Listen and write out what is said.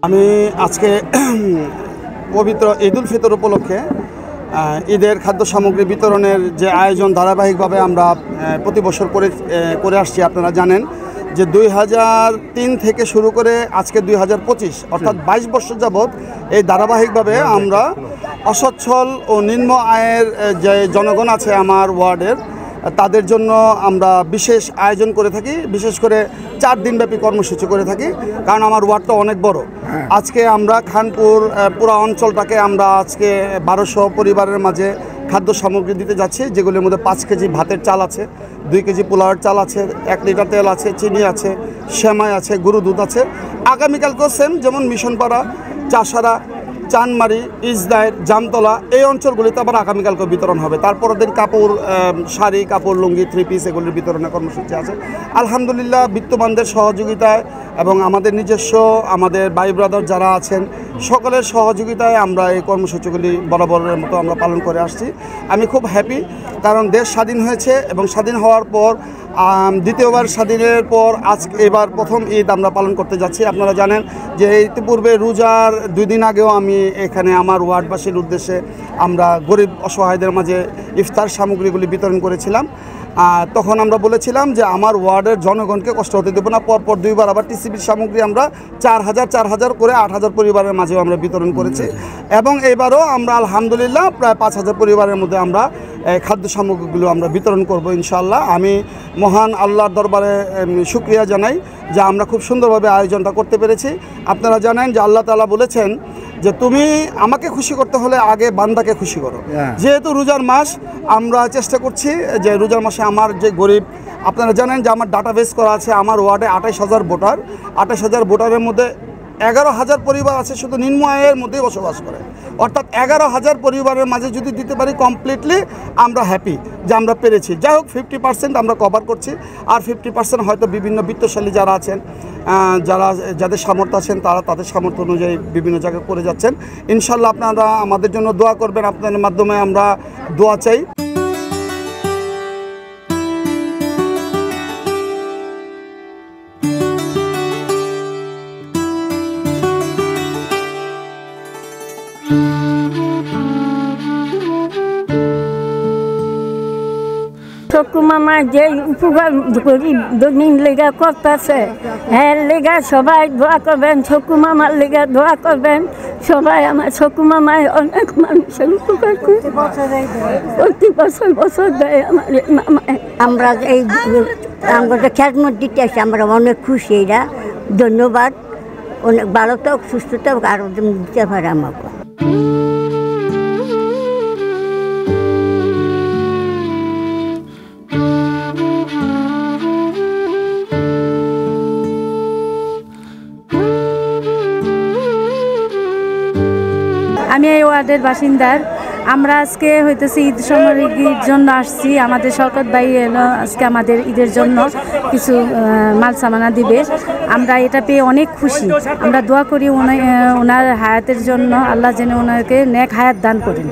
আমি আজকে পবিত্র ঈদ উল ফিতর উপলক্ষে ঈদের খাদ্য সামগ্রী বিতরণের যে আয়োজন ধারাবাহিকভাবে আমরা প্রতি বছর করে আসছি। আপনারা জানেন যে 2003 থেকে শুরু করে আজকে 2025 অর্থাৎ 22 বছর যাবৎ এই ধারাবাহিকভাবে আমরা অসচ্ছল ও নিম্ন আয়ের যে জনগণ আছে আমার ওয়ার্ডের, তাদের জন্য আমরা বিশেষ আয়োজন করে থাকি। বিশেষ করে 4 দিনব্যাপী কর্মসূচি করে থাকি, কারণ আমার ওয়ার্ডটা অনেক বড়। আজকে আমরা খানপুর পুরা অঞ্চলটাকে আমরা আজকে 1200 পরিবারের মাঝে খাদ্য সামগ্রী দিতে যাচ্ছি, যেগুলির মধ্যে 5 কেজি ভাতের চাল আছে, 2 কেজি পোলাওয়ের চাল আছে, 1 লিটার তেল আছে, চিনি আছে, সেমাই আছে, গরু দুধ আছে। আগামীকালকেও সেম, যেমন মিশনপাড়া, চাষারা, চানমারি, ইজদায়ের, জামতলা এই অঞ্চলগুলিতে আবার আগামীকালকে বিতরণ হবে। তারপরের দিন কাপড়, শাড়ি, কাপড়, লুঙ্গি, 3 পিস এগুলির বিতরণের কর্মসূচি আছে। আলহামদুলিল্লাহ বিত্তবানদের সহযোগিতায় এবং আমাদের নিজস্ব আমাদের ভাই ব্রাদার যারা আছেন সকলের সহযোগিতায় আমরা এই কর্মসূচিগুলি বরাবরের মতো আমরা পালন করে আসছি। আমি খুব হ্যাপি, কারণ দেশ স্বাধীন হয়েছে এবং স্বাধীন হওয়ার পর দ্বিতীয়বার স্বাধীনের পর এবার প্রথম ঈদ আমরা পালন করতে যাচ্ছি। আপনারা জানেন যে ইতিপূর্বে রোজার 2 দিন আগেও আমি এখানে আমার ওয়ার্ডবাসীর উদ্দেশ্যে আমরা গরিব অসহায়দের মাঝে ইফতার সামগ্রীগুলি বিতরণ করেছিলাম। তখন আমরা বলেছিলাম যে আমার ওয়ার্ডের জনগণকে কষ্ট হতে দেবো না। পরপর 2 বার আবার টিসিবির সামগ্রী আমরা 4000 করে 8000 পরিবারের মাঝেও আমরা বিতরণ করেছি। এবং এবারও আমরা আলহামদুলিল্লাহ প্রায় 5000 পরিবারের মধ্যে আমরা খাদ্য সামগ্রীগুলো আমরা বিতরণ করব ইনশাআল্লাহ। আমি মহান আল্লাহর দরবারে শুকরিয়া জানাই যে আমরা খুব সুন্দরভাবে আয়োজনটা করতে পেরেছি। আপনারা জানেন যে আল্লাহ তাআলা বলেছেন যে তুমি আমাকে খুশি করতে হলে আগে বান্দাকে খুশি করো। যেহেতু রোজার মাস, আমরা চেষ্টা করছি যে রোজার মাসে আমার যে গরিব, আপনারা জানেন যে আমার ডাটাবেস করা আছে আমার ওয়ার্ডে 28000 ভোটার। 28000 ভোটারের মধ্যে 11000 পরিবার আছে শুধু নিম্ন আয়ের মধ্যেই বসবাস করে। অর্থাৎ 11000 পরিবারের মাঝে যদি দিতে পারি কমপ্লিটলি আমরা হ্যাপি যে আমরা পেরেছি। যাই হোক 50% আমরা কভার করছি, আর 50% হয়তো বিভিন্ন বিত্তশালী যারা আছেন, যাদের সামর্থ্য আছেন তারা তাদের সামর্থ্য অনুযায়ী বিভিন্ন জায়গায় করে যাচ্ছেন। ইনশাল্লাহ আপনারা আমাদের জন্য দোয়া করবেন, আপনাদের মাধ্যমে আমরা দোয়া চাই। চকু মামা যে উপকার গরিব দৈনিক লেগা করতেছে, হ্যাঁ লেগা সবাই দোয়া করবেন, চকু মামার লেগা দোয়া করবেন সবাই। আমার চকু মামায় অনেক মানুষের উপকার করে, প্রতি বছর দেয় আমার মামায়। আমরা এই আমাদের খেদমত দিতে আসি, আমরা অনেক খুশি। এরা ধন্যবাদ, অনেক ভালো থাক, সুস্থ থাক, আরও দিতে পারে আমাকে। আমি এই ওয়ার্ডের বাসিন্দার। আমরা আজকে হইতেছি ঈদ সামগ্রীর জন্য আসছি। আমাদের শওকত ভাই এলো আজকে আমাদের ঈদের জন্য কিছু মাল সামানা দিবে। আমরা এটা পেয়ে অনেক খুশি। আমরা দোয়া করি ওনার হায়াতের জন্য, আল্লাহ যেন ওনাকে নেক হায়াত দান করেন।